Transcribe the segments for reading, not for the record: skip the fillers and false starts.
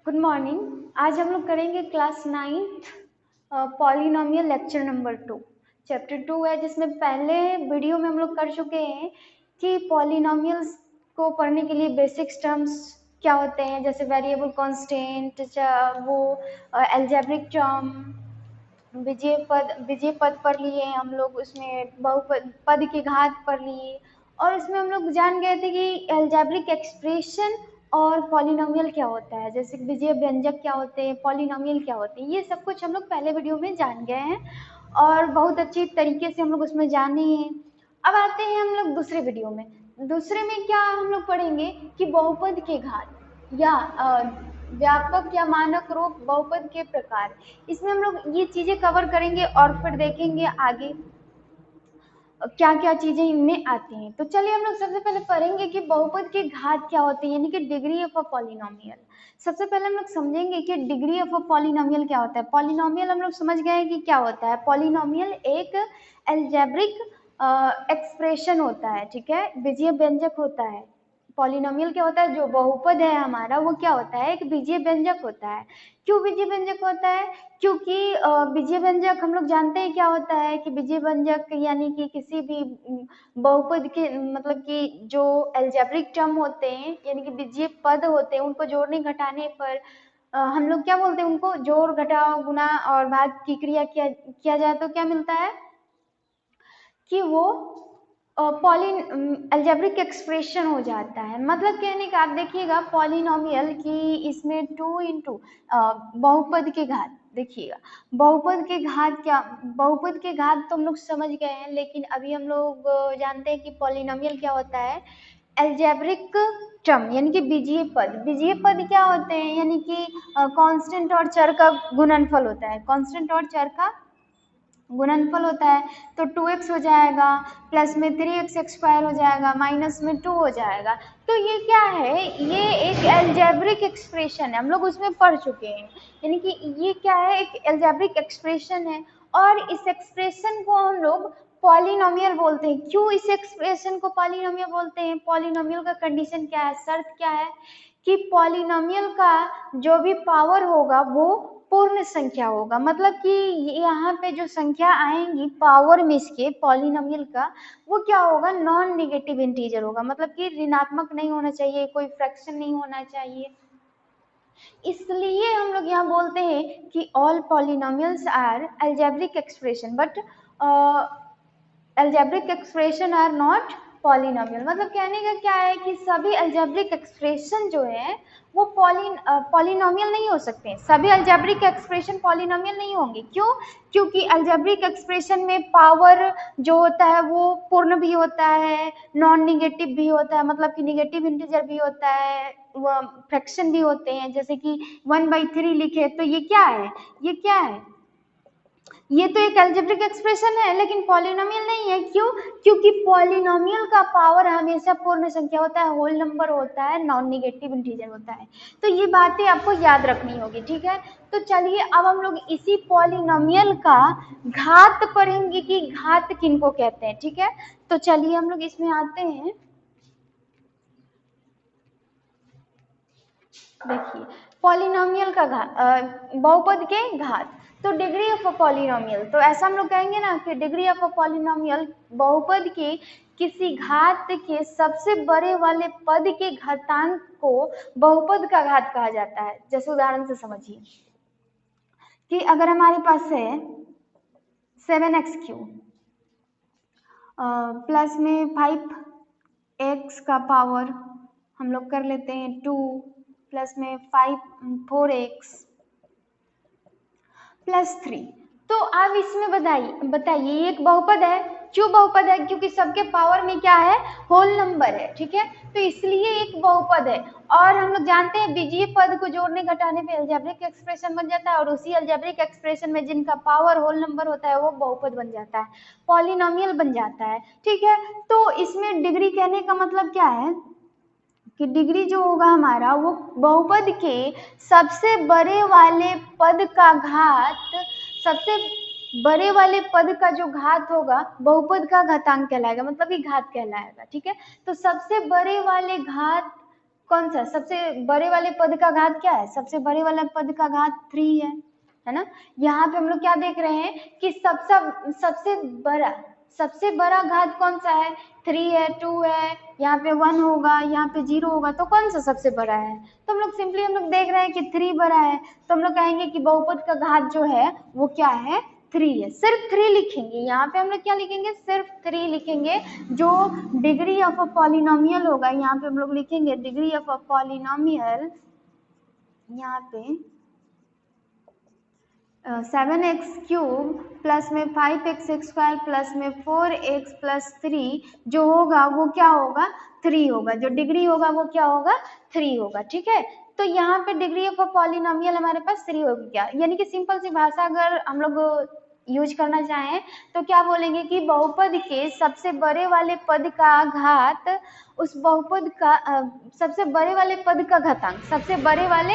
Good morning. आज हम लोग करेंगे class 9th polynomial lecture number 2। Chapter 2 है, जिसमें पहले वीडियो में हम लोग कर चुके हैं कि पॉलिनोमियल्स को पढ़ने के लिए बेसिक्स टर्म्स क्या होते हैं, जैसे वेरिएबल कांस्टेंट, वो अलजेब्रिक टर्म, विजय पद पर लिए हम लोग, उसमें बहुपद पद की घात पर लिए, और इसमें हम लोग जान गए थे कि अलजेब्रिक एक्सप्रेशन और पॉलिनोमियल क्या होता है, जैसे विजय व्यंजक क्या होते हैं, पॉलिनोमियल क्या होते हैं, ये सब कुछ हम लोग पहले वीडियो में जान गए हैं और बहुत अच्छी तरीके से हम लोग उसमें जाने हैं। अब आते हैं हम लोग दूसरे वीडियो में। दूसरे में क्या हम लोग पढ़ेंगे कि बहुपद के घात या व्यापक या मानक रूप बहुपद के प्रकार, इसमें हम लोग ये चीजें कवर करेंगे और फिर देखेंगे आगे क्या क्या चीजें इनमें आती हैं। तो चलिए हम लोग सबसे पहले पढ़ेंगे कि बहुपद के घात क्या होते हैं, यानी कि डिग्री ऑफ अ पॉलिनोमियल। सबसे पहले हम लोग समझेंगे कि डिग्री ऑफ अ पॉलिनोमियल क्या होता है। पॉलिनोमियल हम लोग समझ गए कि क्या होता है। पॉलिनोमियल एक अलजेब्रिक एक्सप्रेशन होता है, ठीक है, बीजीय व्यंजक होता है। पॉलिनोमियल क्या होता है, जो बहुपद है हमारा वो क्या होता है, एक बीजीय व्यंजक होता है। क्यों बीजीय व्यंजक होता है? क्योंकि बीजीय व्यंजक हम लोग जानते हैं क्या होता है कि बीजीय व्यंजक यानी कि किसी भी बहुपद के मतलब कि जो अलजेब्रिक टर्म होते हैं यानी कि बीजीय पद होते हैं, उनको जोड़ने घटाने पर हम लोग क्या बोलते हैं, उनको जोड़ घटाव गुणा और भाग की क्रिया किया जाए तो क्या मिलता है कि वो अलजेब्रिक एक्सप्रेशन हो जाता है। मतलब कहने का आप देखिएगा पॉलिनोमियल की इसमें 2 इंटू बहुपद के घात, देखिएगा बहुपद के घात क्या, बहुपद के घात तो हम लोग समझ गए हैं, लेकिन अभी हम लोग जानते हैं कि पॉलिनोमियल क्या होता है। अलजेब्रिक टर्म यानी कि बीजीय पद, बीजीय पद क्या होते हैं, यानी कि कांस्टेंट और चर का गुणनफल होता है, कांस्टेंट और चर का गुणनफल होता है। तो 2x हो जाएगा, प्लस में 3x स्क्वायर हो जाएगा, माइनस में 2 हो जाएगा। तो ये क्या है, ये एक अलजेब्रिक एक्सप्रेशन है, हम लोग उसमें पढ़ चुके हैं। यानी कि ये क्या है, एक अलजेब्रिक एक्सप्रेशन है और इस एक्सप्रेशन को हम लोग पॉलिनोमियल बोलते हैं। क्यों इस एक्सप्रेशन को पॉलिनोमियल बोलते हैं? पॉलिनोमियल का कंडीशन क्या है, शर्त क्या है कि पॉलिनोमियल का जो भी पावर होगा वो पूर्ण संख्या होगा। मतलब कि यहाँ पे जो संख्या आएंगी पावर में इसके पॉलिनोमियल का, वो क्या होगा, नॉन नेगेटिव इंटीजर होगा। मतलब कि ऋणात्मक नहीं होना चाहिए, कोई फ्रैक्शन नहीं होना चाहिए। इसलिए हम लोग यहाँ बोलते हैं कि all polynomials are algebraic expression, but algebraic expression are not polynomial. मतलब कहने का क्या है कि सभी अलजेब्रिक एक्सप्रेशन जो है वो पॉलिनोमियल नहीं हो सकते। सभी अलजेब्रिक एक्सप्रेशन पॉलिनोमियल नहीं होंगे। क्यों? क्योंकि अलजेब्रिक एक्सप्रेशन में पावर जो होता है वो पूर्ण भी होता है, नॉन निगेटिव भी होता है, मतलब कि निगेटिव इंटीजर भी होता है, वो फ्रैक्शन भी होते हैं। जैसे कि 1/3 लिखे तो ये क्या है, ये क्या है, ये तो एक अलजेब्रिक एक्सप्रेशन है लेकिन पॉलिनोमियल नहीं है। क्यों? क्योंकि पॉलिनोमियल का पावर हमेशा पूर्ण संख्या होता है, होल नंबर होता है, नॉन नेगेटिव इंटीजर होता है। तो ये बातें आपको याद रखनी होगी, ठीक है। तो चलिए अब हम लोग इसी पॉलिनोमियल का घात पढ़ेंगे कि घात किनको कहते हैं, ठीक है। तो चलिए हम लोग इसमें आते हैं। देखिए पॉलिनोमियल का घात, बहुपद के घात, तो डिग्री ऑफ अ पॉलिनोमियल, तो ऐसा हम लोग कहेंगे ना कि डिग्री ऑफ अ पॉलिनोमियल बहुपद के किसी घात के सबसे बड़े वाले पद के घातांक को बहुपद का घात कहा जाता है। जैसे उदाहरण से समझिए कि अगर हमारे पास है 7x³ प्लस में 5x का पावर हम लोग कर लेते हैं 2 प्लस में 4x प्लस 3। तो आप इसमें बताइए ये एक बहुपद है। क्यों बहुपद है? क्योंकि सबके पावर में क्या है, होल नंबर है, ठीक है। तो इसलिए एक बहुपद है। और हम लोग जानते हैं बीजीय पद को जोड़ने घटाने पे अलजेब्रिक एक्सप्रेशन बन जाता है, और उसी अलजेब्रिक एक्सप्रेशन में जिनका पावर होल नंबर होता है वो बहुपद बन जाता है, पॉलिनोमियल बन जाता है, ठीक है। तो इसमें डिग्री कहने का मतलब क्या है कि डिग्री जो होगा हमारा वो बहुपद के सबसे बड़े वाले पद का घात, सबसे बड़े वाले पद का जो घात होगा बहुपद का घातांक कहलाएगा, मतलब कि घात कहलाएगा, ठीक है। तो सबसे बड़े वाले घात कौन सा सबसे बड़े वाले पद का घात क्या है? सबसे बड़े वाला पद का घात 3 है ना। यहाँ पे हम लोग क्या देख रहे हैं कि सबसे बड़ा घात कौन सा है? 3 है, 2 है, यहाँ पे 1 होगा, यहाँ पे 0 होगा, तो कौन सा सबसे बड़ा है? तो हम लोग सिंपली देख रहे हैं कि 3 बड़ा है, तो हम लोग कहेंगे कि बहुपद का घात जो है वो क्या है? 3 है। सिर्फ 3 लिखेंगे, यहाँ पे हम लोग क्या लिखेंगे? सिर्फ 3 लिखेंगे। जो डिग्री ऑफ अ पॉलिनोमियल होगा, यहाँ पे हम लोग लिखेंगे डिग्री ऑफ अ पॉलिनोमियल, यहाँ पे 7x³ प्लस में 5x² प्लस में 4x प्लस 3 जो होगा वो क्या होगा? 3 होगा। जो डिग्री होगा वो क्या होगा? 3 होगा। ठीक है, तो यहाँ पे डिग्री ऑफ अ पॉलिनोमियल हमारे पास 3 होगी क्या, यानी कि सिंपल सी भाषा अगर हम लोग यूज करना चाहें तो क्या बोलेंगे कि बहुपद के सबसे बड़े वाले पद का घात उस बहुपद का सबसे बड़े वाले पद का घातांक, सबसे बड़े वाले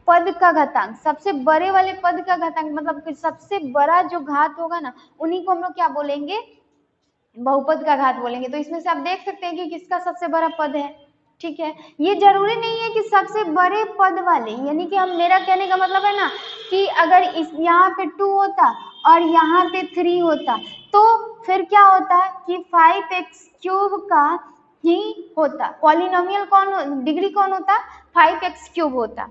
पद का घातांक, सबसे बड़े वाले पद का घातांक मतलब कि सबसे बड़ा जो घात होगा ना उन्हीं को हम लोग क्या बोलेंगे? बहुपद का घात बोलेंगे। तो इसमें से आप देख सकते हैं कि किसका सबसे बड़ा पद है। ठीक है, ये जरूरी नहीं है कि सबसे बड़े पद वाले, यानी कि हम मेरा कहने का मतलब है ना कि अगर इस यहाँ पे 2 होता और यहाँ पे 3 होता तो फिर क्या होता कि 5x³ का ही होता। पॉलिनोमियल कौन, डिग्री कौन होता? 5x³ होता।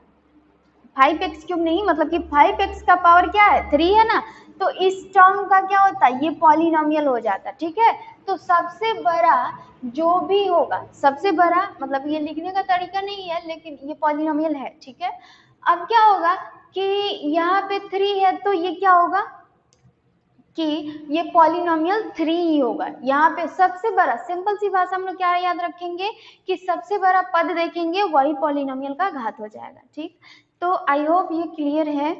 5x³ नहीं, मतलब कि 5x का पावर क्या है? 3 है ना, तो इस टर्म का क्या होता? ये पॉलिनोमियल हो जाता। ठीक है, तो सबसे बड़ा जो भी होगा, सबसे बड़ा मतलब ये लिखने का तरीका नहीं है लेकिन ये पॉलिनोमियल है। ठीक है, अब क्या होगा कि यहाँ पे 3 है तो ये क्या होगा कि ये पॉलिनोमियल 3 ही होगा। यहाँ पे सबसे बड़ा, सिंपल सी भाषा हम लोग क्या याद रखेंगे कि सबसे बड़ा पद देखेंगे वही पॉलिनोमियल का घात हो जाएगा। ठीक, तो आई होप ये क्लियर है।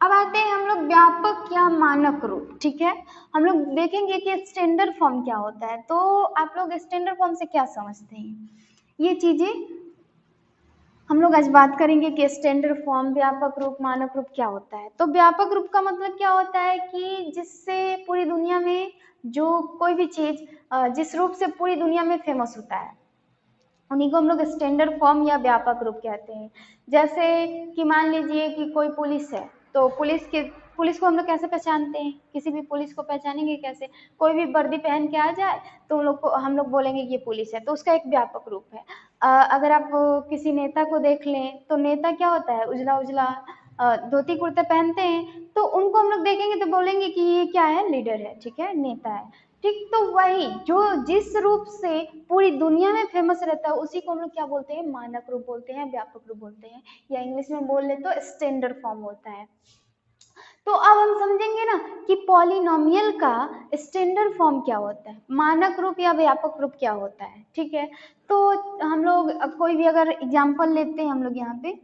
अब आते हैं हम लोग व्यापक या मानक रूप। ठीक है, हम लोग देखेंगे कि स्टैंडर्ड फॉर्म क्या होता है। तो आप लोग स्टैंडर्ड फॉर्म से क्या समझते हैं, ये चीजें हम लोग आज बात करेंगे कि स्टैंडर्ड फॉर्म, व्यापक रूप, मानक रूप क्या होता है। तो व्यापक रूप का मतलब क्या होता है कि जिससे पूरी दुनिया में जो कोई भी चीज जिस रूप से पूरी दुनिया में फेमस होता है उन्हीं को हम लोग स्टैंडर्ड फॉर्म या व्यापक रूप कहते हैं। जैसे कि मान लीजिए कि कोई पुलिस है, तो पुलिस को हम लोग कैसे पहचानते हैं? किसी भी पुलिस को पहचानेंगे कैसे? कोई भी वर्दी पहन के आ जाए तो हम लोग बोलेंगे कि ये पुलिस है, तो उसका एक व्यापक रूप है। अगर आप किसी नेता को देख लें तो नेता क्या होता है? उजला उजला धोती कुर्ता पहनते हैं, तो उनको हम लोग देखेंगे तो बोलेंगे कि ये क्या है? लीडर है। ठीक है, नेता है। ठीक, तो वही जो जिस रूप से पूरी दुनिया में फेमस रहता है उसी को हम लोग क्या बोलते हैं? मानक रूप बोलते हैं, व्यापक रूप बोलते हैं, या इंग्लिश में बोल ले तो स्टैंडर्ड फॉर्म होता है। तो अब हम समझेंगे ना कि पॉलिनोमियल का स्टैंडर्ड फॉर्म क्या होता है, मानक रूप या व्यापक रूप क्या होता है। ठीक है, तो हम लोग कोई भी अगर एग्जाम्पल लेते हैं हम लोग यहाँ पे,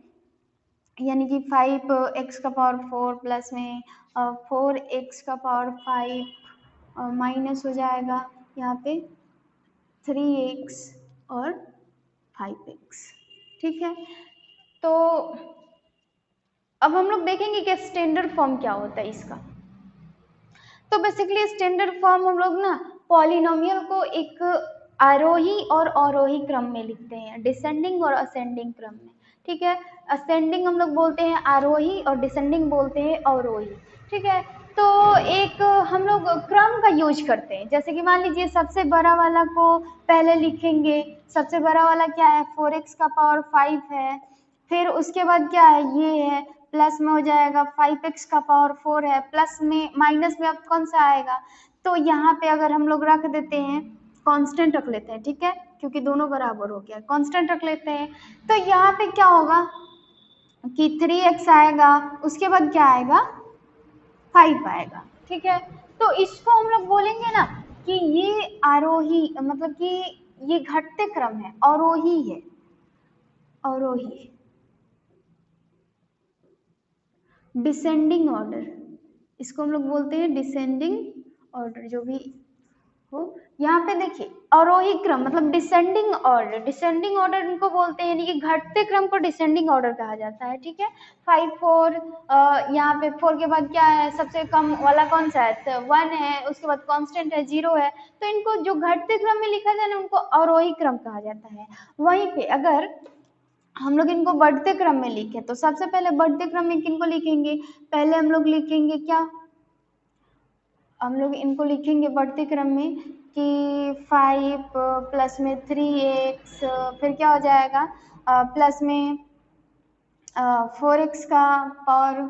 यानी कि 5x⁴ प्लस में 4x⁵ माइनस हो जाएगा यहाँ पे 3x और 5x। ठीक है, तो अब हम लोग देखेंगे कि स्टैंडर्ड फॉर्म क्या होता है इसका। तो बेसिकली स्टैंडर्ड फॉर्म हम लोग ना पॉलिनोमियल को एक आरोही और अवरोही क्रम में लिखते हैं, डिसेंडिंग और असेंडिंग क्रम में। ठीक है, असेंडिंग हम लोग बोलते हैं आरोही और डिसेंडिंग बोलते हैं अवरोही। ठीक है, तो एक हम लोग क्रम का यूज करते हैं। जैसे कि मान लीजिए सबसे बड़ा वाला को पहले लिखेंगे, सबसे बड़ा वाला क्या है? 4x⁵ है। फिर उसके बाद क्या है? ये है, प्लस में हो जाएगा 5x⁴ है, प्लस में माइनस में अब कौन सा आएगा? तो यहाँ पे अगर हम लोग रख देते हैं, कांस्टेंट रख लेते हैं। ठीक है, क्योंकि दोनों बराबर हो गया, कांस्टेंट रख लेते हैं। तो यहाँ पे क्या होगा कि 3x आएगा, उसके बाद क्या आएगा? 5 आएगा। ठीक है, तो इसको हम लोग बोलेंगे ना कि ये आरोही, मतलब कि ये घटते क्रम है, अवरोही है, अवरोही। डिसेंडिंग ऑर्डर, इसको हम लोग बोलते हैं डिसेंडिंग ऑर्डर, जो भी यहाँ पे देखिए आरोही क्रम मतलब डिसेंडिंग ऑर्डर, डिसेंडिंग ऑर्डर इनको बोलते हैं, यानी कि घटते क्रम को डिसेंडिंग ऑर्डर कहा जाता है। ठीक है, 5 4, यहाँ पे 4 के बाद क्या है, सबसे कम वाला कौन सा है, तो 1 है, उसके बाद कांस्टेंट है 0 है, तो इनको जो घटते क्रम में लिखा जाए ना उनको आरोही क्रम कहा जाता है। वहीं पे अगर हम लोग इनको बढ़ते क्रम में लिखें तो सबसे पहले बढ़ते क्रम में किनको लिखेंगे, पहले हम लोग लिखेंगे क्या, हम लोग इनको लिखेंगे बढ़ते क्रम में कि 5 प्लस में 3x, फिर क्या हो जाएगा प्लस में 4x का पावर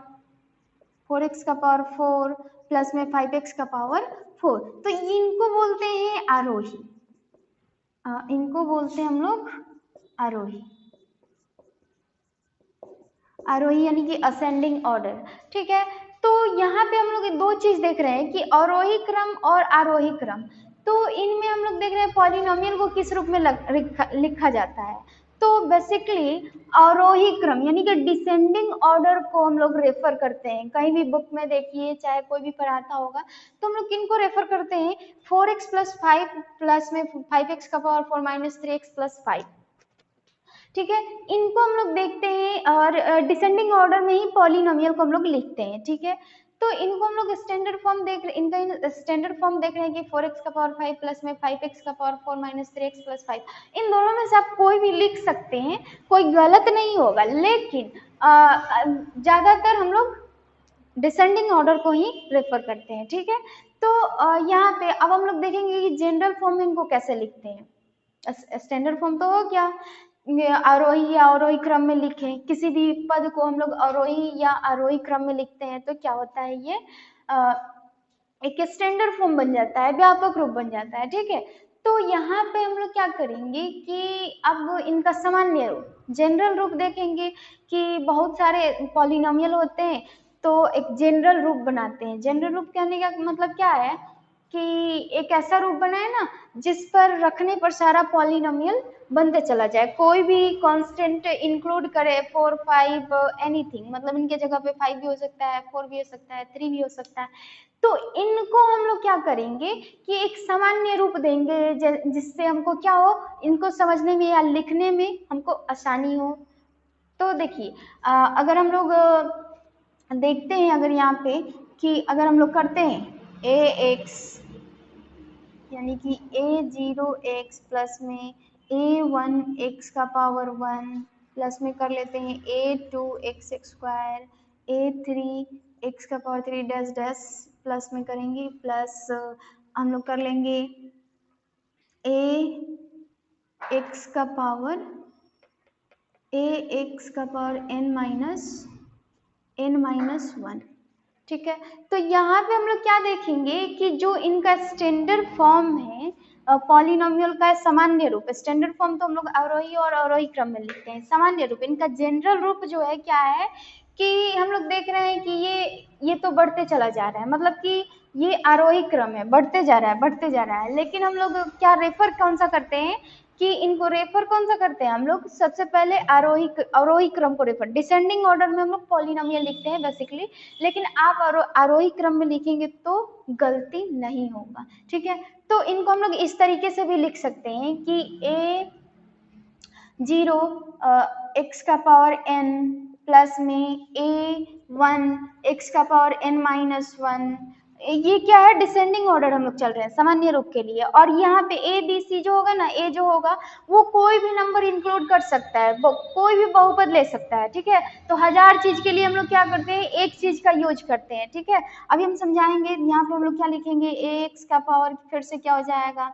4 प्लस में 5x का पावर 4, तो इनको बोलते हैं आरोही, इनको बोलते हैं हम लोग आरोही, आरोही यानी कि असेंडिंग ऑर्डर। ठीक है, तो यहाँ पे हम लोग दो चीज देख रहे हैं कि अवरोही क्रम और आरोही क्रम, तो इनमें हम लोग देख रहे हैं पॉलिनोमियल को किस रूप में लिखा जाता है, तो बेसिकली अवरोही क्रम यानी कि डिसेंडिंग ऑर्डर को हम लोग रेफर करते हैं, कहीं भी बुक में देखिए चाहे कोई भी पढ़ाता होगा तो हम लोग किनको रेफर करते हैं, 4x प्लस 5 प्लस में 5x का पावर 4 माइनस 3x प्लस 5। ठीक है, इनको हम लोग देखते हैं और डिसेंडिंग ऑर्डर में ही पॉलिनोमियल को हम लोग लिखते हैं। ठीक है, तो इनको हम लोग स्टैंडर्ड फॉर्म देख रहे, इनका स्टैंडर्ड फॉर्म देख रहे हैं कि 4x का पावर 5 प्लस में 5x का पावर 4 माइनस 3x प्लस 5, इन दोनों में से आप कोई भी लिख सकते हैं, कोई गलत नहीं होगा, लेकिन ज्यादातर हम लोग डिसेंडिंग ऑर्डर को ही रेफर करते हैं। ठीक है, तो यहाँ पे अब हम लोग देखेंगे कि जनरल फॉर्म में इनको कैसे लिखते हैं। स्टैंडर्ड फॉर्म तो हो गया, आरोही या अवरोही क्रम में लिखें, किसी भी पद को हम लोग अवरोही या आरोही क्रम में लिखते हैं तो क्या होता है, ये एक स्टैंडर्ड फॉर्म बन जाता है, व्यापक रूप बन जाता है। ठीक है, तो यहाँ पे हम लोग क्या करेंगे कि अब इनका सामान्य रूप, जनरल रूप देखेंगे कि बहुत सारे पॉलिनोमियल होते हैं तो एक जनरल रूप बनाते हैं। जनरल रूप कहने का मतलब क्या है कि एक ऐसा रूप बनाए ना जिस पर रखने पर सारा पॉलिनोमियल बनते चला जाए, कोई भी कांस्टेंट इंक्लूड करे, 4 5 एनीथिंग, मतलब इनके जगह पे 5 भी हो सकता है, 4 भी हो सकता है, 3 भी हो सकता है, तो इनको हम लोग क्या करेंगे कि एक सामान्य रूप देंगे जिससे हमको क्या हो, इनको समझने में या लिखने में हमको आसानी हो। तो देखिए अगर हम लोग देखते हैं, अगर यहाँ पे कि अगर हम लोग करते हैं ax यानी कि a0x प्लस में a1x का पावर 1 प्लस में कर लेते हैं a2x स्क्वायर a3x का पावर 3 डैश डैश प्लस में करेंगे प्लस हम लोग कर लेंगे ax का पावर n माइनस 1। ठीक है, तो यहाँ पे हम लोग क्या देखेंगे कि जो इनका स्टैंडर्ड फॉर्म है पॉलिनोमियल का सामान्य रूप, स्टैंडर्ड फॉर्म तो हम लोग आरोही और अवरोही क्रम में लिखते हैं, सामान्य रूप इनका जनरल रूप जो है क्या है कि हम लोग देख रहे हैं कि ये तो बढ़ते चला जा रहा है, मतलब कि ये आरोही क्रम है, बढ़ते जा रहा है बढ़ते जा रहा है, लेकिन हम लोग क्या रेफर कौन सा करते हैं कि इनको रेफर कौन सा करते हैं, हम लोग सबसे पहले आरोही क्रम को रेफर, डिसेंडिंग ऑर्डर में हम लोग पॉलिनोमियल लिखते हैं बेसिकली, लेकिन आप आरोही क्रम में लिखेंगे तो गलती नहीं होगा। ठीक है, तो इनको हम लोग इस तरीके से भी लिख सकते हैं कि a0 x का पावर n प्लस में a1 x का पावर n माइनस 1, ये क्या है, डिसेंडिंग ऑर्डर हम लोग चल रहे हैं सामान्य रूप के लिए, और यहाँ पे ए बी सी जो होगा ना, ए जो होगा वो कोई भी नंबर इंक्लूड कर सकता है, कोई भी बहुपद ले सकता है। ठीक है, तो 1000 चीज के लिए हम लोग क्या करते हैं, एक चीज का यूज करते हैं। ठीक है, अभी हम समझाएंगे, यहाँ पे हम लोग क्या लिखेंगे, एक्स का पावर फिर से क्या हो जाएगा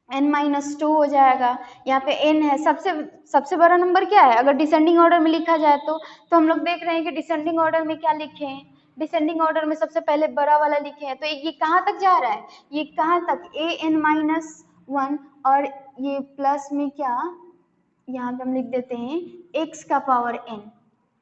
n माइनस 2 हो जाएगा, यहाँ पे n है, सबसे बड़ा नंबर क्या है अगर डिसेंडिंग ऑर्डर में लिखा जाए तो हम लोग देख रहे हैं कि डिसेंडिंग ऑर्डर में क्या लिखे हैं, डिसेंडिंग ऑर्डर में सबसे पहले बड़ा वाला लिखे हैं, तो ये कहाँ तक जा रहा है, ये कहाँ तक an माइनस 1, और ये प्लस में क्या, यहाँ पे हम लिख देते हैं x का पावर n,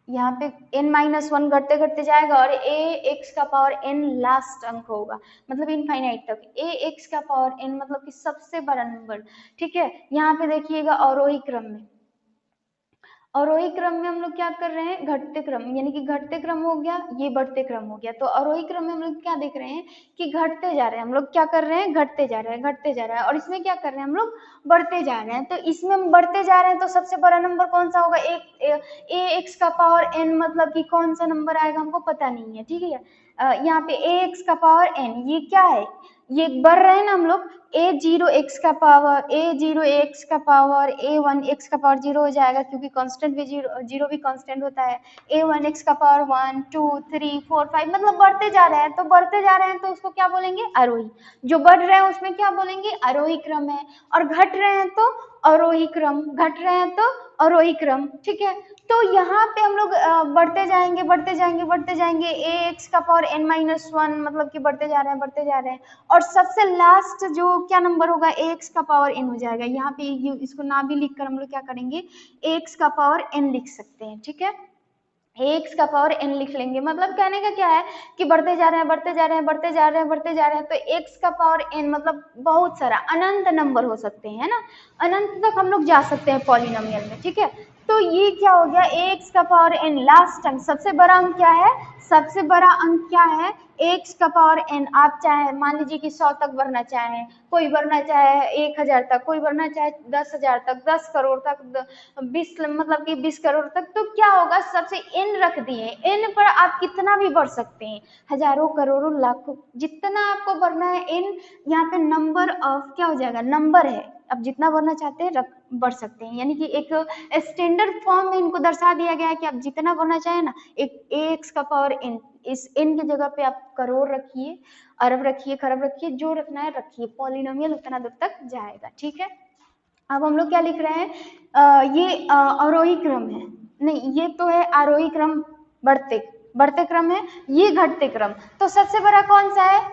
यहाँ पे n माइनस 1 घटते घटते जाएगा और a x का पावर n लास्ट अंक होगा, मतलब इनफाइनाइट तक a x का पावर n मतलब कि सबसे बड़ा नंबर। ठीक है, यहाँ पे देखिएगा अवरोही क्रम में, अवरोही क्रम में हम लोग क्या कर रहे हैं, घटते क्रम, यानी कि घटते क्रम हो गया, ये बढ़ते क्रम हो गया। तो अवरोही क्रम में हम लोग क्या देख रहे हैं कि घटते जा रहे हैं, हम लोग क्या कर रहे हैं, घटते जा रहे हैं, घटते जा रहे हैं। और इसमें क्या कर रहे हैं, हम लोग बढ़ते जा रहे हैं। तो इसमें हम बढ़ते जा रहे हैं, तो सबसे बड़ा नंबर कौन सा होगा, ए एक्स का पावर एन, मतलब कि कौन सा नंबर आएगा हमको पता नहीं है, ठीक है। यहाँ पे ए एक्स का पावर एन, ये क्या है, ये बढ़ रहे हैं ना हम लोग, ए जीरो एक्स का पावर, ए जीरो एक्स का पावर, ए वन एक्स का पावर जीरो हो जाएगा, क्योंकि कांस्टेंट भी जीरो, जीरो भी कांस्टेंट होता है। ए वन एक्स का power one two three four five, मतलब बढ़ते जा रहे हैं। तो बढ़ते जा रहे हैं तो उसको क्या बोलेंगे, आरोही। जो बढ़ रहे हैं उसमें क्या बोलेंगे, आरोही क्रम है। और घट रहे हैं तो अवरोही क्रम, घट रहे हैं तो अवरोही क्रम, ठीक है। तो यहाँ पे हम लोग बढ़ते जाएंगे, बढ़ते जाएंगे, बढ़ते जाएंगे, ए एक्स का पावर एन माइनस वन, मतलब कि बढ़ते जा रहे हैं, बढ़ते जा रहे हैं। और सबसे लास्ट जो क्या नंबर होगा, ए एक्स का पावर एन हो जाएगा। यहाँ पे इसको ना भी लिखकर हम लोग क्या करेंगे, ए एक्स का पावर एन लिख सकते हैं, ठीक है। एक्स का पावर एन लिख लेंगे। मतलब कहने का क्या है कि बढ़ते जा रहे हैं, बढ़ते जा रहे हैं, बढ़ते जा रहे हैं, बढ़ते जा रहे हैं। तो एक्स का पावर एन मतलब बहुत सारा अनंत नंबर हो सकते हैं, है ना, अनंत तक हम लोग जा सकते हैं पॉलिनोमियल में, ठीक है। तो ये क्या हो गया, एक्स का पावर एन, लास्ट अंक, सबसे बड़ा अंक क्या है, सबसे बड़ा अंक क्या है, एक्स का पावर एन। आप चाहे मान लीजिए कि 100 तक बढ़ना चाहे, कोई बढ़ना चाहे 1000 तक, कोई बढ़ना चाहे 10,000 तक, 10 करोड़ तक, 20, मतलब कि 20 करोड़ तक। तो क्या होगा, सबसे एन रख दिए, एन पर आप कितना भी बढ़ सकते हैं, हजारों करोड़ों लाखों, जितना आपको बढ़ना है एन। यहाँ पे नंबर ऑफ क्या हो जाएगा, नंबर है, अब जितना बढ़ना चाहते हैं रख बढ़ सकते हैं। यानी कि एक स्टैंडर्ड फॉर्म में इनको दर्शा दिया गया है कि आप जितना बढ़ना चाहें ना, एक एक्स का पावर एन, इस एन की जगह पे आप करोड़ रखिए, अरब रखिए, खरब रखिए, जो रखना है रखिए, पॉलिनोमियल उतना दूर तक जाएगा, ठीक है। अब हम लोग क्या लिख रहे हैं, ये अवरोही क्रम है, नहीं ये तो है आरोही क्रम, बढ़ते बढ़ते क्रम है, ये घटते क्रम। तो सबसे बड़ा कौन सा है,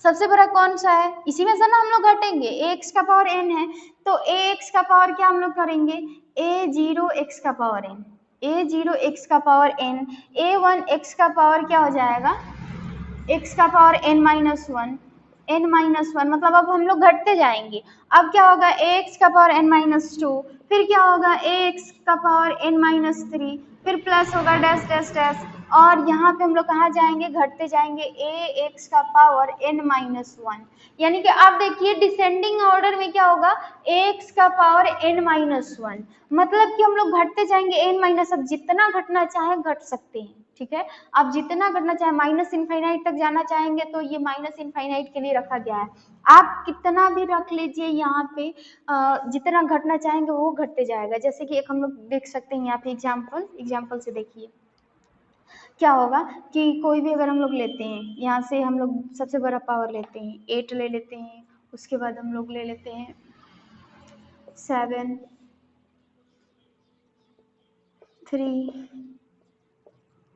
सबसे बड़ा कौन सा है, इसी में से ना हम लोग घटेंगे, एक्स का पावर एन है, तो ए एक्स का पावर क्या हम लोग करेंगे, ए जीरो एक्स का power n, a zero x का power n, a one x का पावर क्या हो जाएगा, एक्स का power n minus one, n minus one, मतलब अब हम लोग घटते जाएंगे। अब क्या होगा, ए एक्स का पावर एन माइनस टू, फिर क्या होगा, ए एक्स का पावर एन माइनस थ्री, फिर प्लस होगा डैश डैश डैश। और यहाँ पे हम लोग कहाँ जाएंगे, घटते जाएंगे, ए एक्स का पावर एन माइनस वन। यानी कि आप देखिए डिसेंडिंग ऑर्डर में क्या होगा, एक्स का पावर एन माइनस वन, मतलब कि हम लोग घटते जाएंगे एन माइनस, अब जितना घटना चाहे घट सकते हैं, ठीक है। आप जितना करना चाहे, माइनस इनफाइनाइट तक जाना चाहेंगे तो ये माइनस इनफाइनाइट के लिए रखा गया है। आप कितना भी रख लीजिए, यहाँ पे जितना घटना चाहेंगे वो घटते जाएगा। जैसे कि एक हम लोग देख सकते हैं यहाँ पे एग्जाम्पल से देखिए क्या होगा कि कोई भी अगर हम लोग लेते हैं, यहाँ से हम लोग सबसे बड़ा पावर लेते हैं 8 ले लेते हैं, उसके बाद हम लोग ले लेते हैं 7 3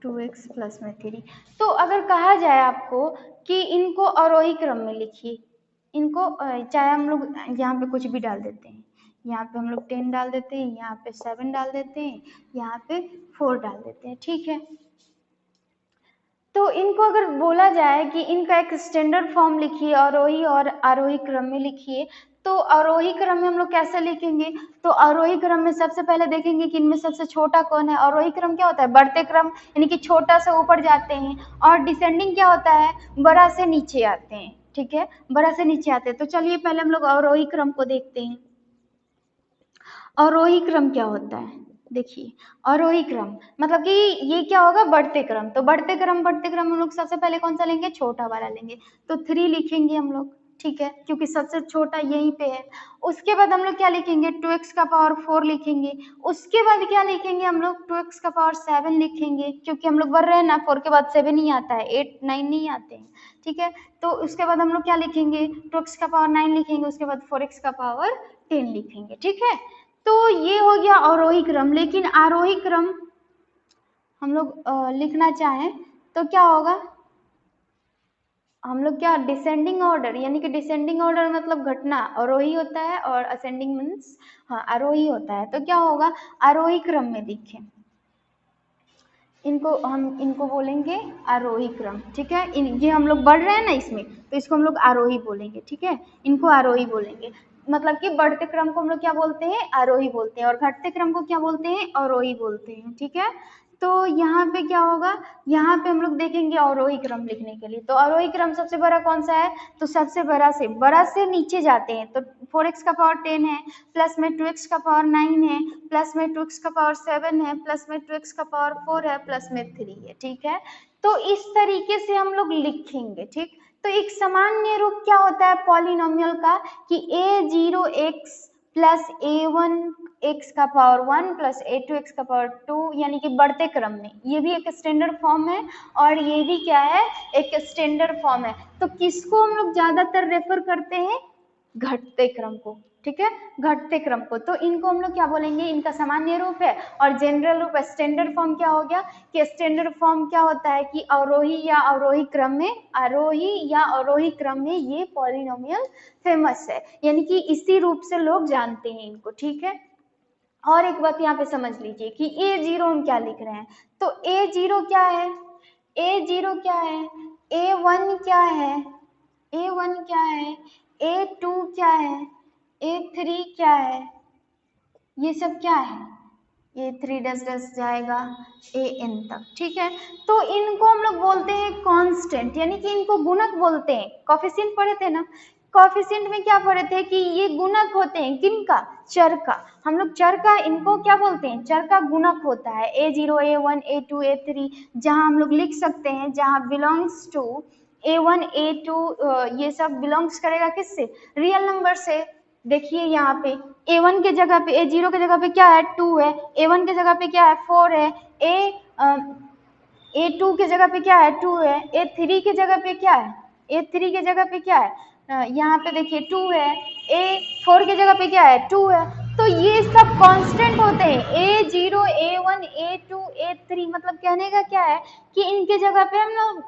2x प्लस में 3। तो अगर कहा जाए आपको कि इनको अवरोही क्रम में लिखिए, इनको चाहे हम लोग यहाँ पे कुछ भी डाल देते हैं, यहाँ पे हम लोग 10 डाल देते हैं, यहाँ पे 7 डाल देते हैं, यहाँ पे 4 डाल देते हैं, ठीक है। तो इनको अगर बोला जाए कि इनका एक स्टैंडर्ड फॉर्म लिखिए, अवरोही और आरोही क्रम में लिखिए, तो अवरोही क्रम में हम लोग कैसे लिखेंगे, तो अवरोही क्रम में सबसे पहले देखेंगे कि इनमें सबसे छोटा कौन है। अवरोही क्रम क्या होता है, बढ़ते क्रम, यानी कि छोटा से ऊपर जाते हैं, और डिसेंडिंग क्या होता है, बड़ा से नीचे आते हैं, ठीक है, बड़ा से नीचे आते हैं। तो चलिए पहले हम लोग अवरोही क्रम को देखते हैं। अवरोही क्रम क्या होता है, देखिए अवरोही क्रम मतलब कि ये क्या होगा, बढ़ते क्रम। तो बढ़ते क्रम हम लोग सबसे पहले कौन सा लेंगे, छोटा वाला लेंगे, तो 3 लिखेंगे हम लोग, ठीक है, क्योंकि सबसे छोटा यहीं पे है। उसके बाद हम लोग क्या लिखेंगे, 2x का पावर 4 लिखेंगे। उसके बाद क्या लिखेंगे हम लोग, 2x का पावर 7 लिखेंगे, क्योंकि हम लोग बढ़ रहे हैं ना, 4 के बाद 7 ही आता है, 8 9 नहीं आते हैं, ठीक है। तो उसके बाद हम लोग क्या लिखेंगे, 2x का पावर 9 लिखेंगे, उसके बाद 4x का पावर 10 लिखेंगे, ठीक है। तो ये हो गया अवरोही क्रम। लेकिन आरोही क्रम हम लोग लिखना चाहें तो क्या होगा, हम लोग क्या, डिसेंडिंग ऑर्डर, यानी कि डिसेंडिंग ऑर्डर मतलब घटना अवरोही होता है और असेंडिंग मीन्स हाँ आरोही होता है। तो क्या होगा, आरोही क्रम में लिखें, इनको बोलेंगे आरोही क्रम, ठीक है। ये हम लोग बढ़ रहे हैं ना इसमें, तो इसको हम लोग आरोही बोलेंगे, ठीक है, इनको आरोही बोलेंगे। मतलब कि बढ़ते क्रम को हम लोग क्या बोलते हैं, आरोही बोलते हैं, और घटते क्रम को क्या बोलते हैं, अवरोही बोलते हैं। ठीक है, तो यहाँ पे क्या होगा, यहाँ पे हम लोग देखेंगे अवरोही क्रम लिखने के लिए। तो अवरोही क्रम सबसे बड़ा कौन सा है, तो सबसे बड़ा से नीचे जाते हैं। तो 4x का पावर 10 है, प्लस में 2x का पावर 9 है, प्लस में 2x का पावर 7 है, प्लस में 2x का पावर 4 है, प्लस में 3 है। ठीक है, तो इस तरीके से हम लोग लिखेंगे। ठीक, तो एक सामान्य रूप क्या होता है पॉलिनोमियल का, कि a0x प्लस a1x का पावर 1 प्लस a2x का पावर 2, यानी कि बढ़ते क्रम में। ये भी एक स्टैंडर्ड फॉर्म है और ये भी क्या है, एक स्टैंडर्ड फॉर्म है। तो किसको हम लोग ज्यादातर रेफर करते हैं, घटते क्रम को। ठीक है, घटते क्रम को। तो इनको हम लोग क्या बोलेंगे, इनका सामान्य रूप है। और जनरल रूप स्टैंडर्ड फॉर्म क्या हो गया, कि स्टैंडर्ड फॉर्म क्या होता है कि अवरोही या अवरोही क्रम में, आरोही या अवरोही क्रम में ये पॉलिनोमियल फेमस है, यानी कि इसी रूप से लोग जानते हैं इनको। ठीक है, और एक बात यहाँ पे समझ लीजिए कि a0 हम क्या लिख रहे हैं। तो a0 क्या है, a0 क्या है, a1 क्या है, a1 क्या है, a2 क्या है, a3 क्या है, ये सब क्या है, a3 डस डस जाएगा an तक। ठीक है, तो इनको हम लोग बोलते हैं कांस्टेंट, यानी कि इनको गुणक बोलते हैं। कोफिशिएंट पढ़े थे ना, कोफिशिएंट में क्या पढ़े थे कि ये गुणक होते हैं, किनका, चर का। हम लोग चर का इनको क्या बोलते हैं, चर का गुणक होता है। a0 a1 a2 a3 जहां हम लोग लिख सकते हैं, जहां बिलोंग्स टू a1 a2, ये सब बिलोंग्स करेगा किससे, रियल नंबर से। देखिए यहाँ पे a1 के जगह पे, a0 के जगह पे क्या है, 2 है, a1 के जगह पे क्या है, 4 है, a2 के जगह पे क्या है, 2 है, a3 के जगह पे क्या है, a3 के जगह पे क्या है, यहाँ पे देखिए 2 है, a4 के जगह पे क्या है, 2 है। तो ये सब कांस्टेंट होते हैं, a0 a1 a2 a3, मतलब कहने का क्या है कि इनके जगह पे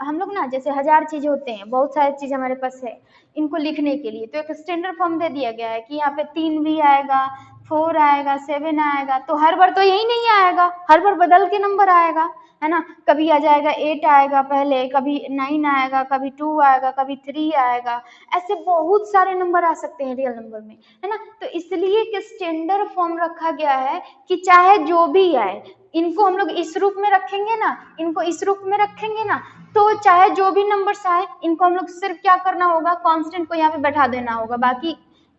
हम लोग ना, जैसे 1000 चीजें होते हैं, बहुत सारी चीज हमारे पास है इनको लिखने के लिए, तो एक स्टैंडर्ड फॉर्म दे दिया गया है कि यहाँ पे 3 भी आएगा, 4 आएगा, 7 आएगा। तो हर बार तो यही नहीं आएगा, हर बार बदल के नंबर आएगा, है ना। कभी आ जाएगा 8 आएगा पहले, कभी 9 आएगा, कभी 2 आएगा, कभी 3 आएगा। ऐसे बहुत सारे नंबर आ सकते हैं रियल नंबर में, है ना। तो इसलिए कि स्टैंडर्ड फॉर्म रखा गया है कि चाहे जो भी आए, इनको हम लोग इस रूप में रखेंगे ना, इनको इस रूप में रखेंगे ना, तो चाहे जो भी नंबर्स आए, इनको हम लोग सिर्फ क्या करना होगा, कांस्टेंट को यहाँ पे बैठा देना होगा, बाकी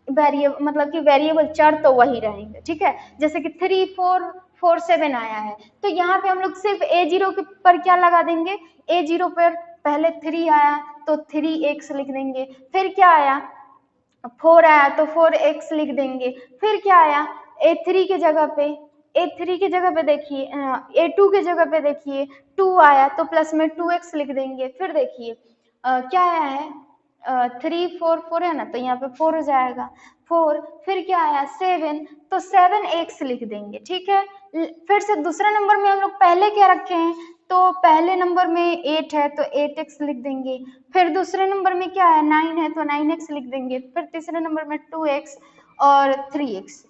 वेरिएबल, मतलब कि वेरिएबल चर तो वही रहेंगे। ठीक है, जैसे कि 3 4 4 7 आया है, तो यहाँ पे हम लोग सिर्फ a0 के पर क्या लगा देंगे, a0 पर पहले 3 आया तो 3x लिख देंगे, फिर क्या आया 4 आया तो 4x लिख देंगे, फिर क्या आया a3 के जगह पे, a3 के जगह पे देखिए, a2 के जगह पे देखिए 2 आया तो प्लस में 2x लिख देंगे, फिर देखिए क्या आया है 3 4 4 है ना, तो यहाँ पे 4 हो जाएगा 4, फिर क्या आया 7, तो 7x लिख देंगे। ठीक है, फिर से दूसरा नंबर में हम लोग पहले क्या रखे हैं, तो पहले नंबर में 8 है तो 8x लिख देंगे, फिर दूसरे नंबर में क्या है 9 है तो 9x लिख देंगे, फिर तीसरे नंबर में 2x और 3x,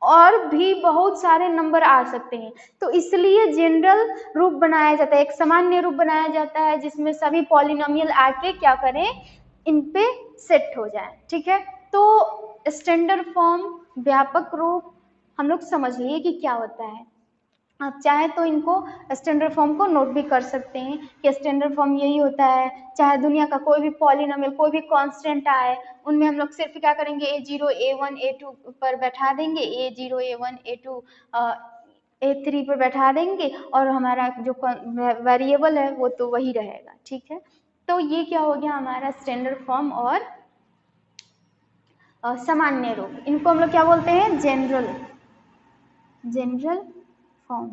और भी बहुत सारे नंबर आ सकते हैं। तो इसलिए जनरल रूप बनाया जाता है, एक सामान्य रूप बनाया जाता है जिसमें सभी पॉलिनोमियल आके क्या करें, इन पे सेट हो जाए। ठीक है, तो स्टैंडर्ड फॉर्म, व्यापक रूप हम लोग समझ लिए कि क्या होता है। आप चाहे तो इनको स्टैंडर्ड फॉर्म को नोट भी कर सकते हैं कि स्टैंडर्ड फॉर्म यही होता है। चाहे दुनिया का कोई भी पॉलिनोमियल, कोई भी कांस्टेंट आए, उनमें हम लोग सिर्फ क्या करेंगे, a0 a1 a2 पर बैठा देंगे, a0 a1 a2 a3 पर बैठा देंगे, और हमारा जो वेरिएबल है वो तो वही रहेगा। ठीक है, तो ये क्या हो गया हमारा स्टैंडर्ड फॉर्म और सामान्य रूप। इनको हम लोग क्या बोलते हैं, जनरल फॉर्म।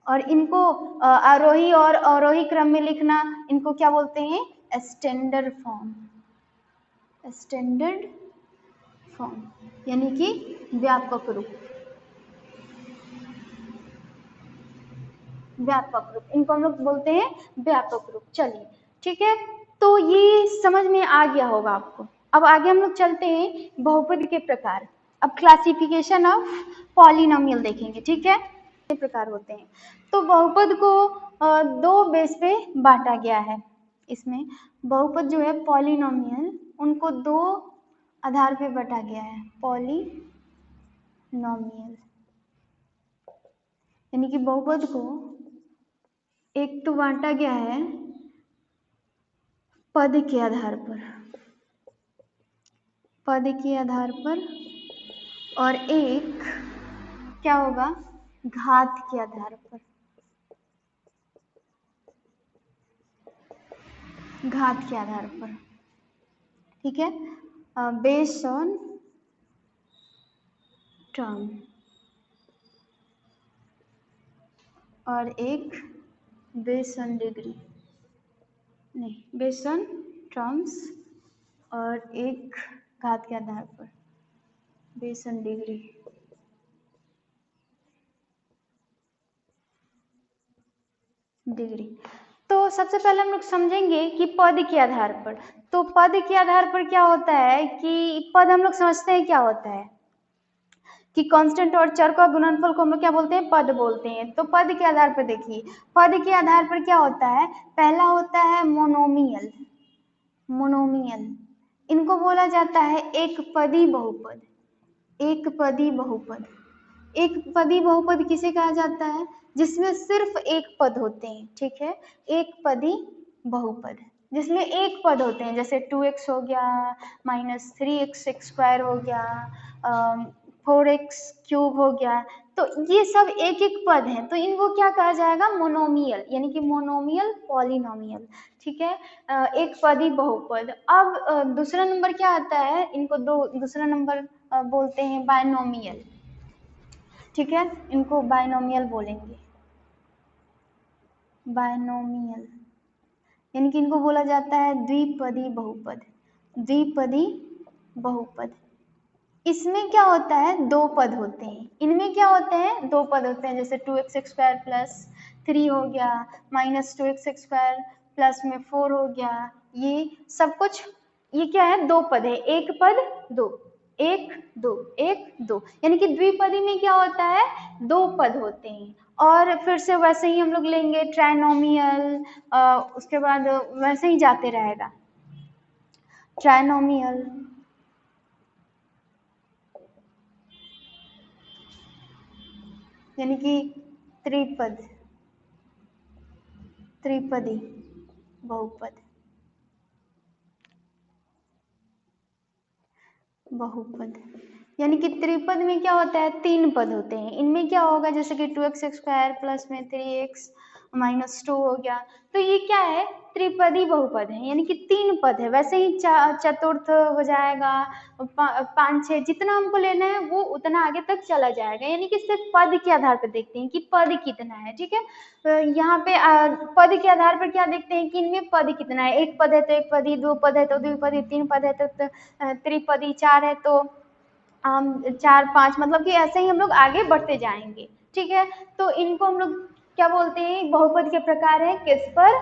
और इनको आरोही और अवरोही क्रम में लिखना, इनको क्या बोलते हैं, स्टैंडर्ड फॉर्म। स्टैंडर्ड फॉर्म यानी कि व्यापक रूप, व्यापक रूप, इनको हम लोग बोलते हैं व्यापक रूप। चलिए ठीक है, तो ये समझ में आ गया होगा आपको। अब आगे हम लोग चलते हैं बहुपद के प्रकार। अब क्लासिफिकेशन ऑफ पॉलिनोमियल देखेंगे। ठीक है, प्रकार होते हैं। तो बहुपद को दो बेस पे बांटा गया है। इसमें बहुपद जो है पॉलिनोमियल, उनको दो आधार पे बटा गया है, पॉलिनोमियल, यानी कि बहुपद को एक तो बांटा गया है पद के आधार पर, पद के आधार पर, और एक क्या होगा, घात के आधार पर, घात के आधार पर, ठीक है, बेस्ड ऑन टर्म, और एक बेस्ड ऑन डिग्री, नहीं बेस्ड ऑन टर्म्स, और एक घात के आधार पर बेस्ड ऑन डिग्री। डिग्री तो सबसे पहले हम लोग समझेंगे कि पद के आधार पर, तो पद के आधार पर क्या होता है कि पद हम लोग समझते हैं क्या होता है कि कांस्टेंट और चर का गुणनफल को हम लोग क्या बोलते हैं, पद बोलते हैं। तो पद के आधार पर देखिए, पद के आधार पर क्या होता है, पहला होता है मोनोमियल, मोनोमियल इनको बोला जाता है एक पदी बहुपद, एक पदी बहुपद। एक पदी बहुपद किसे कहा जाता है, जिसमें सिर्फ एक पद होते हैं, ठीक है, एक पदी बहुपद जिसमें एक पद होते हैं, जैसे 2x हो गया, -3x² हो गया, 4x³ हो गया, तो ये सब एक एक पद हैं, तो इनको क्या कहा जाएगा, मोनोमियल, यानी कि मोनोमियल पॉलिनोमियल, ठीक है, एक पदी बहुपद। अब दूसरा नंबर क्या आता है, इनको दूसरा नंबर बोलते हैं बायनोमियल, ठीक है, इनको बायनोमियल बोलेंगे, बायनोमियल, यानी कि इनको बोला जाता है द्विपदी बहुपद, द्विपदी बहुपद। इसमें क्या होता है, दो पद होते हैं, इनमें क्या होते हैं, दो पद होते हैं, जैसे 2x² प्लस 3 हो गया, -2x² प्लस में 4 हो गया, ये सब कुछ, ये क्या है, दो पद है, एक पद दो, एक दो, एक दो, यानी कि द्विपदी में क्या होता है, दो पद होते हैं। और फिर से वैसे ही हम लोग लेंगे ट्राइनोमियल, उसके बाद वैसे ही जाते रहेगा, ट्राइनोमियल, यानी कि त्रिपद, त्रिपदी बहुपद, बहुपद, यानी कि त्रिपद में क्या होता है, तीन पद होते हैं, इनमें क्या होगा, जैसे कि 2x² प्लस में 3x -2 हो गया, तो ये क्या है, त्रिपदी बहुपद है, यानी कि तीन पद है, वैसे ही चतुर्थ हो जाएगा, 5 6 जितना हमको लेना है वो उतना आगे तक चला जाएगा, यानी कि सिर्फ पद के आधार पर देखते हैं कि पद कितना है, ठीक है, तो यहाँ पे पद के आधार पर क्या देखते हैं कि इनमें पद कितना है, एक पद है तो एक पदी, दो पद है तो द्विपदी, तीन पद है तो त्रिपदी, चार है तो 4 5, मतलब कि ऐसे ही हम लोग आगे बढ़ते जाएंगे, ठीक है। तो इनको हम लोग क्या बोलते हैं, बहुपद के प्रकार है, किस पर,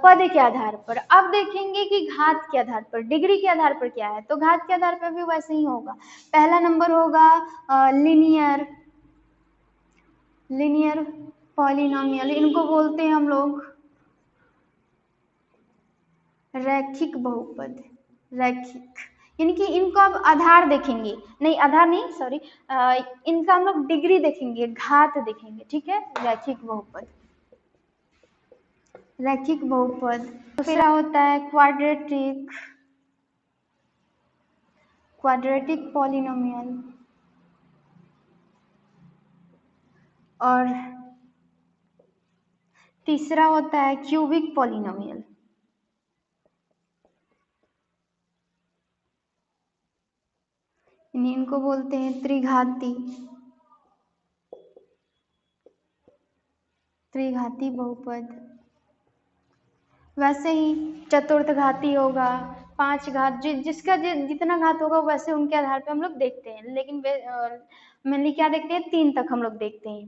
पद के आधार पर। अब देखेंगे कि घात के आधार पर, डिग्री के आधार पर क्या है, तो घात के आधार पर भी वैसे ही होगा, पहला नंबर होगा लिनियर, लिनियर पॉलिनोमियल, इनको बोलते हैं हम लोग रैखिक बहुपद, रैखिक, यानी कि इनको अब आधार देखेंगे, नहीं आधार नहीं, सॉरी, इनका हम लोग डिग्री देखेंगे, घात देखेंगे, ठीक है, रैखिक बहुपद, रैखिक बहुपद। दूसरा होता है क्वाड्रेटिक, क्वाड्रेटिक पॉलिनोमियल, और तीसरा होता है क्यूबिक पॉलिनोमियल, इनको बोलते हैं त्रिघाती, त्रिघाती बहुपद। वैसे ही चतुर्थ घाती होगा, 5 घात, जिसका जितना घात होगा वैसे उनके आधार पे हम लोग देखते हैं, लेकिन मेनली क्या देखते हैं, 3 तक हम लोग देखते हैं,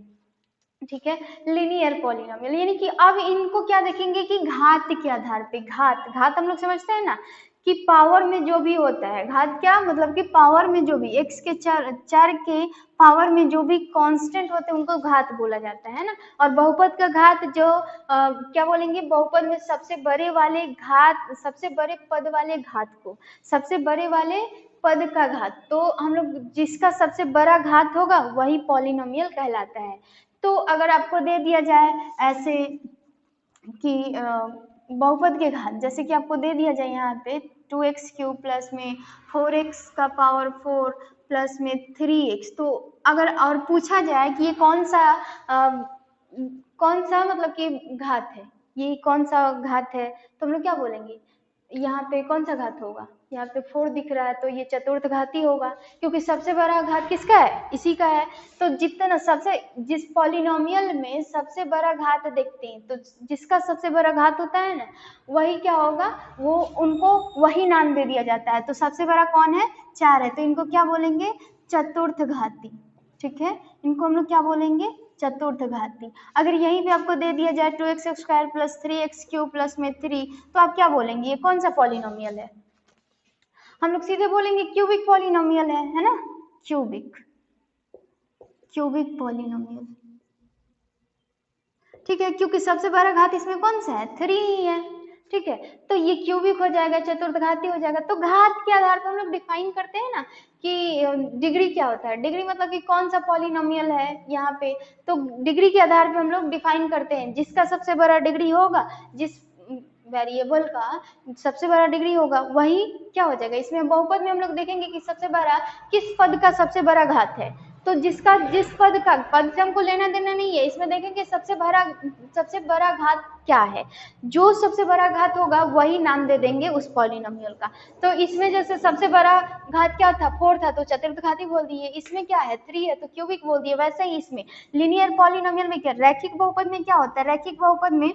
ठीक है। लिनियर पॉलिनोमियल, यानी कि अब इनको क्या देखेंगे कि घात के आधार पे, घात, घात हम लोग समझते हैं ना कि पावर में जो भी होता है, घात क्या मतलब कि पावर में जो भी x के चार के पावर में जो भी कांस्टेंट होते हैं उनको घात बोला जाता है ना। और बहुपद का घात जो क्या बोलेंगे, बहुपद में सबसे बड़े वाले घात, सबसे बड़े पद वाले घात को, सबसे बड़े वाले पद का घात, तो हम लोग जिसका सबसे बड़ा घात होगा वही पॉलिनोमियल कहलाता है। तो अगर आपको दे दिया जाए ऐसे कि बहुपद के घात, जैसे कि आपको दे दिया जाए यहाँ पे 2x³ प्लस में 4x का पावर 4 प्लस में 3x, तो अगर और पूछा जाए कि ये कौन सा मतलब कि घात है, ये कौन सा घात है, तो हम लोग क्या बोलेंगे, यहाँ पे कौन सा घात होगा, यहाँ पे 4 दिख रहा है तो ये चतुर्थ घाती होगा, क्योंकि सबसे बड़ा घात किसका है, इसी का है। तो जितना सबसे, जिस पॉलिनोमियल में सबसे बड़ा घात देखते हैं, तो जिसका सबसे बड़ा घात होता है ना, वही क्या होगा, वो उनको वही नाम दे दिया जाता है। तो सबसे बड़ा कौन है, 4 है, तो इनको क्या बोलेंगे, चतुर्थ घाती। ठीक है, इनको हम लोग क्या बोलेंगे, चतुर्थ घाती। अगर यहीं पे आपको दे दिया जाए 2x² प्लस 3x³ प्लस में 3, तो आप क्या बोलेंगे, ये कौन सा पॉलिनोमियल है, हम लोग सीधे बोलेंगे क्यूबिक पॉलिनोमियल है ना, क्यूबिक पॉलिनोमियल। ठीक है, क्योंकि सबसे बड़ा घात इसमें कौन सा है, 3 ही है। ठीक है, तो ये क्यूबिक हो जाएगा, चतुर्थ घाती हो जाएगा। तो घात के आधार पर हम लोग डिफाइन करते हैं ना कि डिग्री क्या होता है, डिग्री मतलब कि कौन सा पॉलिनोमियल है यहाँ पे, तो डिग्री के आधार पे हम लोग डिफाइन करते हैं। जिसका सबसे बड़ा डिग्री होगा, जिस वेरिएबल का सबसे बड़ा डिग्री होगा, वही क्या हो जाएगा। इसमें बहुपद में हम लोग देखेंगे कि सबसे बड़ा किस पद का सबसे बड़ा घात है, तो जिसका जिस पद का, पद से हमको लेना देना नहीं है, इसमें देखेंगे सबसे बड़ा घात क्या है, जो सबसे बड़ा घात होगा वही नाम दे देंगे उस पॉलिनोमियल का। तो इसमें जैसे सबसे बड़ा घात क्या था, 4 था, तो चतुर्थ घाती बोल दिए। इसमें क्या है, 3 है, तो क्यूबिक बोल दिए। वैसे ही इसमें लीनियर पॉलिनोमियल में क्या, रैखिक बहुपद में क्या होता है, रैखिक बहुपद में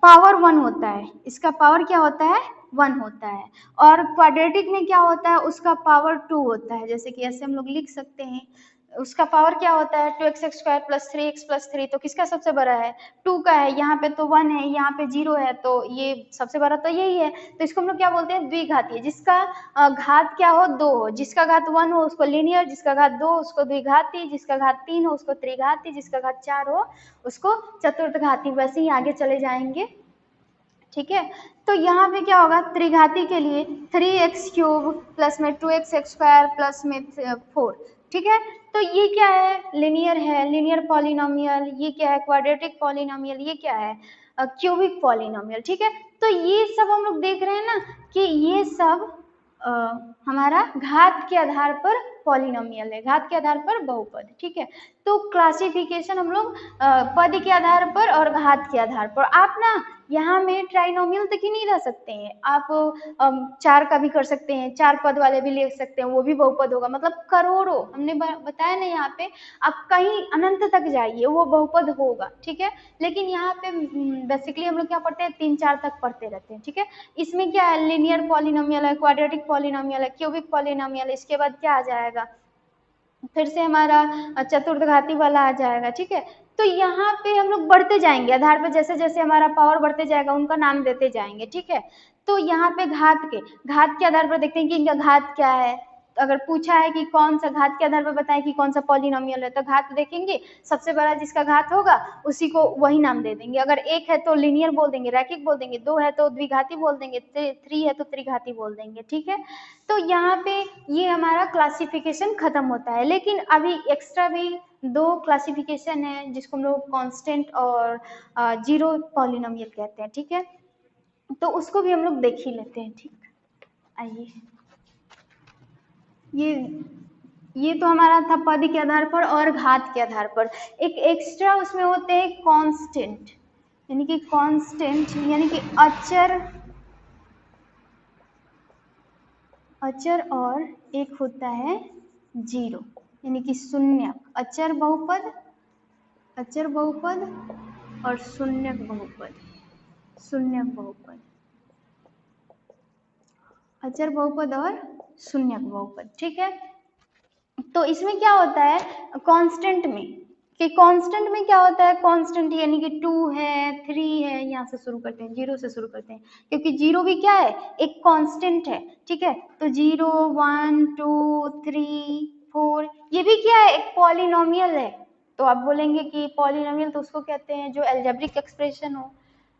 पावर 1 होता है, इसका पावर क्या होता है, 1 होता है। और क्वाड्रेटिक में क्या होता है, उसका पावर 2 होता है। जैसे कि ऐसे हम लोग लिख सकते हैं, उसका पावर क्या होता है, 2x² प्लस 3x प्लस 3, तो किसका सबसे बड़ा है, 2 का है। यहाँ पे तो 1 है, यहाँ पे 0 है, तो ये सबसे बड़ा तो यही है। तो इसको हम लोग क्या बोलते हैं, द्विघातीय। जिसका घात क्या हो, 2 हो, जिसका घात 1 हो उसको लीनियर, जिसका घात 2 उसको द्विघाती, जिसका घात 3 हो उसको त्रिघाती, जिसका घात 4 हो उसको चतुर्थ घाती। वैसे ही आगे चले जाएंगे। ठीक है, तो यहाँ पे क्या होगा, त्रिघाती के लिए 3x³ प्लस में 2x² प्लस में 4। ठीक है, तो ये क्या है, लिनियर है, लिनियर पॉलिनोमियल। ये क्या है, क्वाड्रेटिक पॉलिनोमियल। ये क्या है, क्यूबिक पॉलिनोमियल। ठीक है, तो ये सब हम लोग देख रहे हैं ना कि ये सब हमारा घात के आधार पर पॉलिनोमियल है, घात के आधार पर बहुपद। ठीक है, तो क्लासिफिकेशन हम लोग पद के आधार पर और घात के आधार पर। आप ना यहाँ में ट्राइनोमियल तक ही नहीं रह सकते हैं, आप 4 का भी कर सकते हैं, 4 पद वाले भी ले सकते हैं, वो भी बहुपद होगा। मतलब करोड़ों, हमने बताया ना, यहाँ पे आप कहीं अनंत तक जाइए वो बहुपद होगा। ठीक है, लेकिन यहाँ पे बेसिकली हम लोग क्या पढ़ते हैं, 3-4 तक पढ़ते रहते हैं। ठीक है, इसमें क्या है, लिनियर पॉलिनोमियल है, क्वाड्रेटिक पॉलिनोमियल है, क्यूबिक पॉलिनोमियल है, इसके बाद क्या आ जाएगा, फिर से हमारा चतुर्थ घाती वाला आ जाएगा। ठीक है, तो यहाँ पे हम लोग बढ़ते जाएंगे आधार पर, जैसे जैसे हमारा पावर बढ़ते जाएगा उनका नाम देते जाएंगे। ठीक है, तो यहाँ पे घात के आधार पर देखते हैं कि इनका घात क्या है। अगर पूछा है कि कौन सा घात के आधार पर बताएं कि कौन सा पॉलिनोमियल है, तो घात देखेंगे, सबसे बड़ा जिसका घात होगा उसी को वही नाम दे देंगे। अगर 1 है तो लिनियर बोल देंगे, रैखिक बोल देंगे, 2 है तो द्विघाती बोल देंगे, 3 है तो त्रिघाती बोल देंगे। ठीक है, तो यहाँ पे ये हमारा क्लासिफिकेशन खत्म होता है। लेकिन अभी एक्स्ट्रा भी 2 क्लासिफिकेशन है, जिसको हम लोग कांस्टेंट और जीरो पॉलिनोमियल कहते हैं। ठीक है, तो उसको भी हम लोग देख ही लेते हैं। ठीक, आइए, ये तो हमारा था पद के आधार पर और घात के आधार पर। एक एक्स्ट्रा उसमें होते हैं कांस्टेंट, यानी कि कांस्टेंट यानी कि अचर और एक होता है जीरो, यानी कि शून्य। अचर बहुपद और शून्यक बहुपद, अचर बहुपद और शून्यक बहुपद। ठीक है, तो इसमें क्या होता है, कांस्टेंट में कि कांस्टेंट में क्या होता है, कांस्टेंट यानी कि 2 है, 3 है, यहाँ से शुरू करते हैं, 0 से शुरू करते हैं, क्योंकि 0 भी क्या है, एक कांस्टेंट है, ठीक है। तो 0 1 2 3 4 ये भी क्या है, एक पॉलिनोमियल है। तो आप बोलेंगे कि पॉलिनोमियल तो उसको कहते हैं जो अलजेब्रिक एक्सप्रेशन हो,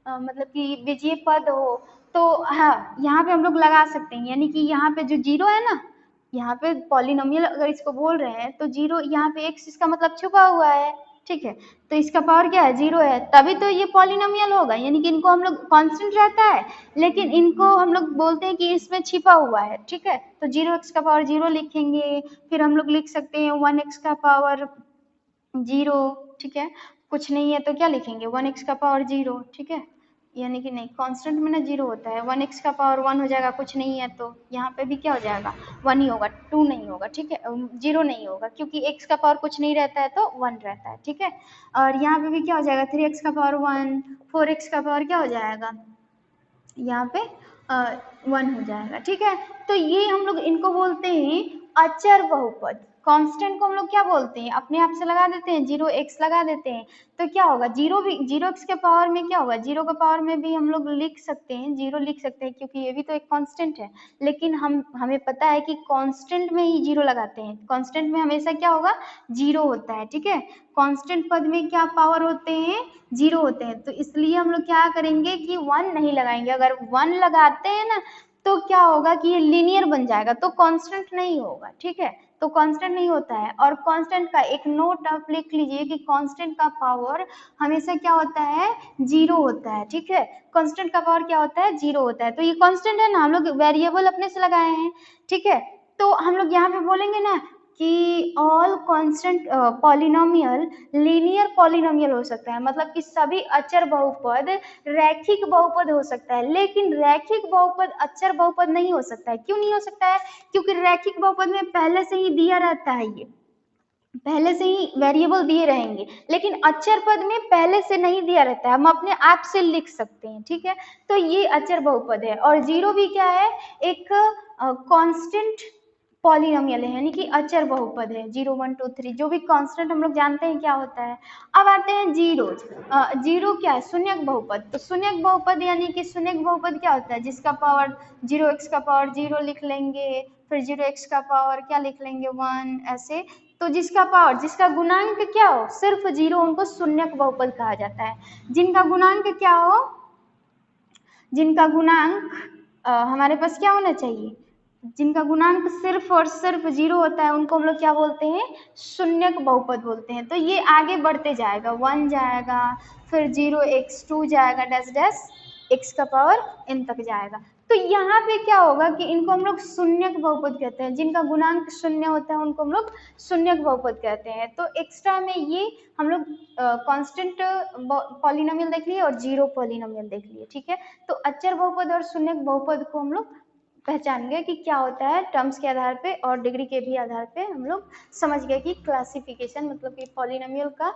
मतलब कि बीजीय पद हो। तो हाँ, यहाँ पे हम लोग लगा सकते हैं, यानी कि यहाँ पे जो 0 है ना, यहाँ पे पॉलिनोमियल अगर इसको बोल रहे हैं तो 0 यहाँ पे x इसका मतलब छुपा हुआ है, ठीक है। तो इसका पावर क्या है, 0 है, तभी तो ये पॉलिनोमियल होगा। यानी कि इनको हम लोग कांस्टेंट रहता है, लेकिन इनको हम लोग बोलते हैं कि इसमें छिपा हुआ है, ठीक है। तो 0x का पावर 0 लिखेंगे, फिर हम लोग लिख सकते हैं 1x का पावर 0, ठीक है। कुछ नहीं है तो क्या लिखेंगे, 1x का पावर 0, ठीक है। यानी कि नहीं, कांस्टेंट में ना 0 होता है, 1x का पावर 1 हो जाएगा, कुछ नहीं है तो यहाँ पे भी क्या हो जाएगा, 1 ही होगा, 2 नहीं होगा, ठीक है, 0 नहीं होगा, क्योंकि x का पावर कुछ नहीं रहता है तो 1 रहता है, ठीक है। और यहाँ पे भी क्या हो जाएगा, 3x का पावर 1, 4x का पावर क्या हो जाएगा, यहाँ पे 1 हो जाएगा, ठीक है। तो ये हम लोग इनको बोलते हैं अचर बहुपद। कांस्टेंट को हम लोग क्या बोलते हैं, अपने आप से लगा देते हैं, 0x लगा देते हैं, तो क्या होगा, 0x के पावर में क्या होगा, 0 के पावर में भी हम लोग लिख सकते हैं, 0 लिख सकते हैं, क्योंकि ये भी तो एक कांस्टेंट है। लेकिन हमें पता है कि कांस्टेंट में ही 0 लगाते हैं, कांस्टेंट में हमेशा क्या होगा, 0 होता है, ठीक है। कांस्टेंट पद में क्या पावर होते हैं, 0 होते हैं, तो इसलिए हम लोग क्या करेंगे कि 1 नहीं लगाएंगे। अगर 1 लगाते हैं ना तो क्या होगा कि ये लीनियर बन जाएगा, तो कांस्टेंट नहीं होगा, ठीक है। तो कांस्टेंट नहीं होता है। और कांस्टेंट का एक नोट आप लिख लीजिए कि कांस्टेंट का पावर हमेशा क्या होता है, 0 होता है, ठीक है। कांस्टेंट का पावर क्या होता है, 0 होता है। तो ये कांस्टेंट है ना, हम लोग वेरिएबल अपने से लगाए हैं, ठीक है। तो हम लोग यहाँ पे बोलेंगे ना कि all constant polynomial linear polynomial हो सकता है, मतलब कि सभी अचर बहुपद रैखिक बहुपद हो सकता है, लेकिन रैखिक बहुपद अचर बहुपद नहीं हो सकता है। क्यों नहीं हो सकता है, क्योंकि रैखिक बहुपद में पहले से ही दिया रहता है, ये पहले से ही वेरिएबल दिए रहेंगे, लेकिन अचर पद में पहले से नहीं दिया रहता है, हम अपने आप से लिख सकते हैं, ठीक है। तो ये अचर बहुपद है। और 0 भी क्या है, एक कांस्टेंट पॉलिनोमियल है, यानी कि अचर बहुपद है। 0 1 2 3 जो भी कांस्टेंट हम लोग जानते हैं क्या होता है। अब आते हैं जीरोज। जीरो क्या है, शून्यक बहुपद। तो शून्यक बहुपद यानी कि शून्यक बहुपद क्या होता है, जिसका पावर 0x का पावर 0 लिख लेंगे, फिर 0x का पावर क्या लिख लेंगे, 1, ऐसे। तो जिसका पावर, जिसका गुणांक क्या हो, सिर्फ 0, उनको शून्यक बहुपद कहा जाता है। जिनका गुणांक क्या हो, जिनका गुणांक हमारे पास क्या होना चाहिए, जिनका गुणांक सिर्फ और सिर्फ 0 होता है, उनको हम लोग क्या बोलते हैं, शून्यक बहुपद बोलते हैं। तो ये आगे बढ़ते जाएगा, 1 जाएगा, फिर 0x2 जाएगा, डैश डैश x का पावर n तक जाएगा। तो यहाँ पे क्या होगा कि इनको हम लोग शून्यक बहुपद कहते हैं, जिनका गुणांक शून्य होता है उनको हम लोग शून्यक बहुपद कहते हैं। तो एक्स्ट्रा में ये हम लोग कांस्टेंट पॉलिनोमियल देख लिए और 0 पॉलिनोमियल देख लिए, ठीक है। तो अचर बहुपद और शून्यक बहुपद को हम लोग पहचान गए कि क्या होता है, टर्म्स के आधार पे और डिग्री के भी आधार पे हम लोग समझ गए कि क्लासिफिकेशन, मतलब कि पॉलिनोमियल का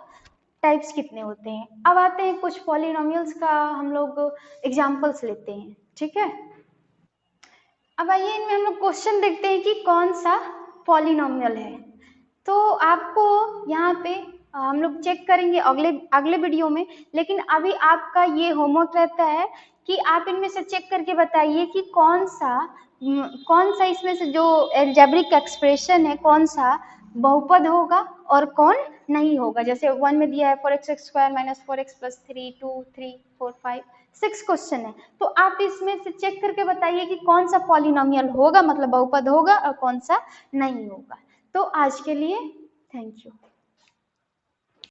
टाइप्स कितने होते हैं। अब आते हैं कुछ पॉलिनोमियल्स का हम लोग एग्जांपल्स लेते हैं, ठीक है। अब आइए इनमें हम लोग क्वेश्चन देखते हैं कि कौन सा पॉलिनोमियल है। तो आपको यहाँ पे हम लोग चेक करेंगे अगले अगले वीडियो में, लेकिन अभी आपका ये होमवर्क रहता है कि आप इनमें से चेक करके बताइए कि कौन सा इसमें से जो अलजेब्रिक एक्सप्रेशन है कौन सा बहुपद होगा और कौन नहीं होगा। जैसे 1 में दिया है 4x² - 4x + 3 2 3 4 5 6 क्वेश्चन है, तो आप इसमें से चेक करके बताइए कि कौन सा पॉलिनोमियल होगा, मतलब बहुपद होगा, और कौन सा नहीं होगा। तो आज के लिए थैंक यू।